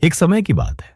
एक समय की बात है।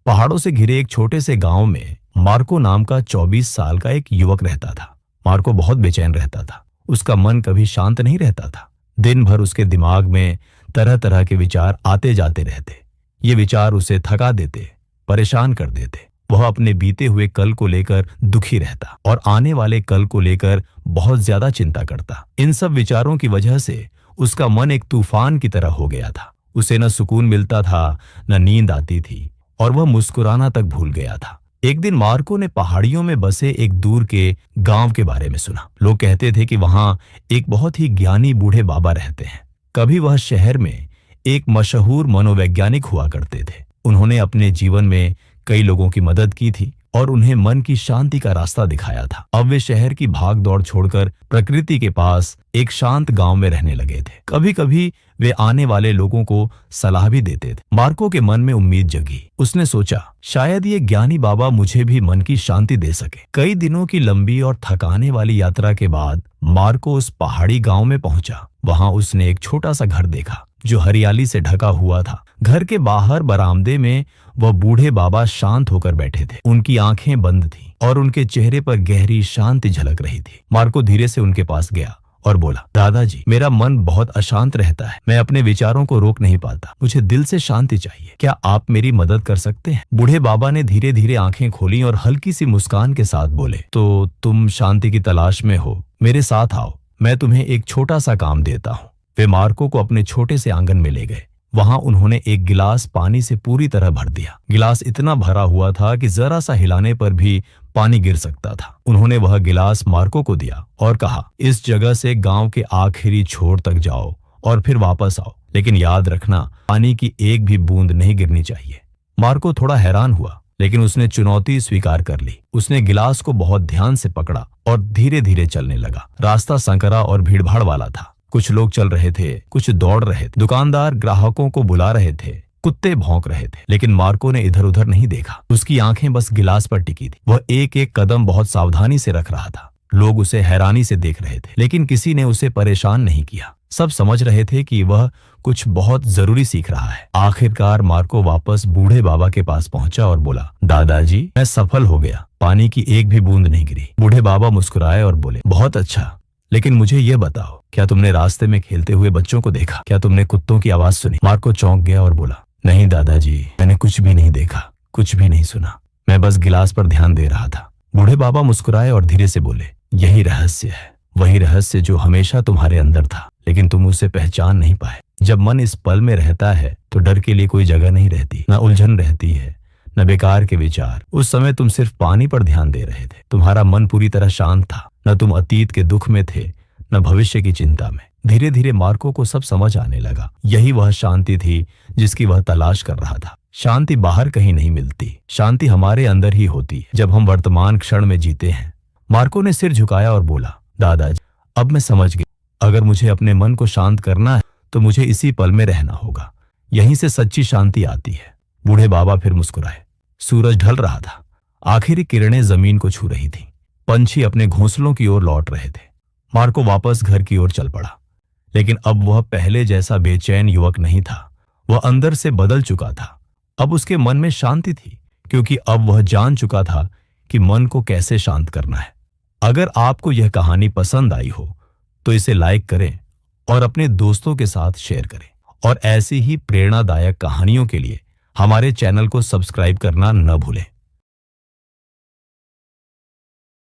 पहाड़ों से घिरे एक छोटे से गांव में मार्को नाम का 24 साल का एक युवक रहता था। मार्को बहुत बेचैन रहता था। उसका मन कभी शांत नहीं रहता था। दिन भर उसके दिमाग में तरह तरह के विचार आते जाते रहते। ये विचार उसे थका देते, परेशान कर देते। वह अपने बीते हुए कल को लेकर दुखी रहता और आने वाले कल को लेकर बहुत ज्यादा चिंता करता। इन सब विचारों की वजह से उसका मन एक तूफान की तरह हो गया था। उसे न सुकून मिलता था, न नींद आती थी और वह मुस्कुराना तक भूल गया था। एक दिन मार्को ने पहाड़ियों में बसे एक दूर के गांव के बारे में सुना। लोग कहते थे कि वहां एक बहुत ही ज्ञानी बूढ़े बाबा रहते हैं। कभी वह शहर में एक मशहूर मनोवैज्ञानिक हुआ करते थे। उन्होंने अपने जीवन में कई लोगों की मदद की थी और उन्हें मन की शांति का रास्ता दिखाया था। अब वे शहर की भाग दौड़ छोड़कर प्रकृति के पास एक शांत गांव में रहने लगे थे। कभी कभी वे आने वाले लोगों को सलाह भी देते थे। मार्को के मन में उम्मीद जगी। उसने सोचा, शायद ये ज्ञानी बाबा मुझे भी मन की शांति दे सके। कई दिनों की लंबी और थकाने वाली यात्रा के बाद मार्को उस पहाड़ी गांव में पहुंचा। वहां उसने एक छोटा सा घर देखा जो हरियाली से ढका हुआ था। घर के बाहर बरामदे में वह बूढ़े बाबा शांत होकर बैठे थे। उनकी आंखें बंद थीं और उनके चेहरे पर गहरी शांति झलक रही थी। मार्को धीरे से उनके पास गया और बोला, दादाजी, मेरा मन बहुत अशांत रहता है। मैं अपने विचारों को रोक नहीं पाता। मुझे दिल से शांति चाहिए। क्या आप मेरी मदद कर सकते हैं? बूढ़े बाबा ने धीरे धीरे आंखें खोली और हल्की सी मुस्कान के साथ बोले, तो तुम शांति की तलाश में हो? मेरे साथ आओ, मैं तुम्हें एक छोटा सा काम देता हूँ। वे मार्को को अपने छोटे से आंगन में ले गए। वहां उन्होंने एक गिलास पानी से पूरी तरह भर दिया। गिलास इतना भरा हुआ था कि जरा सा हिलाने पर भी पानी गिर सकता था। उन्होंने वह गिलास मार्को को दिया और कहा, इस जगह से गांव के आखिरी छोर तक जाओ और फिर वापस आओ, लेकिन याद रखना, पानी की एक भी बूंद नहीं गिरनी चाहिए। मार्को थोड़ा हैरान हुआ, लेकिन उसने चुनौती स्वीकार कर ली। उसने गिलास को बहुत ध्यान से पकड़ा और धीरे धीरे चलने लगा। रास्ता संकरा और भीड़भाड़ वाला था। कुछ लोग चल रहे थे, कुछ दौड़ रहे थे। दुकानदार ग्राहकों को बुला रहे थे, कुत्ते भौंक रहे थे, लेकिन मार्को ने इधर उधर नहीं देखा। उसकी आंखें बस गिलास पर टिकी थी। वह एक एक कदम बहुत सावधानी से रख रहा था। लोग उसे हैरानी से देख रहे थे, लेकिन किसी ने उसे परेशान नहीं किया। सब समझ रहे थे कि वह कुछ बहुत जरूरी सीख रहा है। आखिरकार मार्को वापस बूढ़े बाबा के पास पहुंचा और बोला, दादाजी, मैं सफल हो गया। पानी की एक भी बूंद नहीं गिरी। बूढ़े बाबा मुस्कुराए और बोले, बहुत अच्छा, लेकिन मुझे ये बताओ, क्या तुमने रास्ते में खेलते हुए बच्चों को देखा? क्या तुमने कुत्तों की आवाज सुनी? मार्को चौंक गया और बोला, नहीं दादाजी, मैंने कुछ भी नहीं देखा, कुछ भी नहीं सुना। मैं बस गिलास पर ध्यान दे रहा था। बूढ़े बाबा मुस्कुराए और धीरे से बोले, यही रहस्य है, वही रहस्य जो हमेशा तुम्हारे अंदर था, लेकिन तुम उसे पहचान नहीं पाए। जब मन इस पल में रहता है तो डर के लिए कोई जगह नहीं रहती, न उलझन रहती है, न बेकार के विचार। उस समय तुम सिर्फ पानी पर ध्यान दे रहे थे। तुम्हारा मन पूरी तरह शांत था। न तुम अतीत के दुख में थे, न भविष्य की चिंता में। धीरे धीरे मार्को को सब समझ आने लगा। यही वह शांति थी जिसकी वह तलाश कर रहा था। शांति बाहर कहीं नहीं मिलती, शांति हमारे अंदर ही होती है, जब हम वर्तमान क्षण में जीते हैं। मार्को ने सिर झुकाया और बोला, दादाजी, अब मैं समझ गया। अगर मुझे अपने मन को शांत करना है तो मुझे इसी पल में रहना होगा। यहीं से सच्ची शांति आती है। बूढ़े बाबा फिर मुस्कुराए। सूरज ढल रहा था। आखिरी किरणें जमीन को छू रही थीं। पंछी अपने घोंसलों की ओर लौट रहे थे। मार्को वापस घर की ओर चल पड़ा, लेकिन अब वह पहले जैसा बेचैन युवक नहीं था। वह अंदर से बदल चुका था। अब उसके मन में शांति थी, क्योंकि अब वह जान चुका था कि मन को कैसे शांत करना है। अगर आपको यह कहानी पसंद आई हो तो इसे लाइक करें और अपने दोस्तों के साथ शेयर करें। और ऐसी ही प्रेरणादायक कहानियों के लिए हमारे चैनल को सब्सक्राइब करना न भूलें।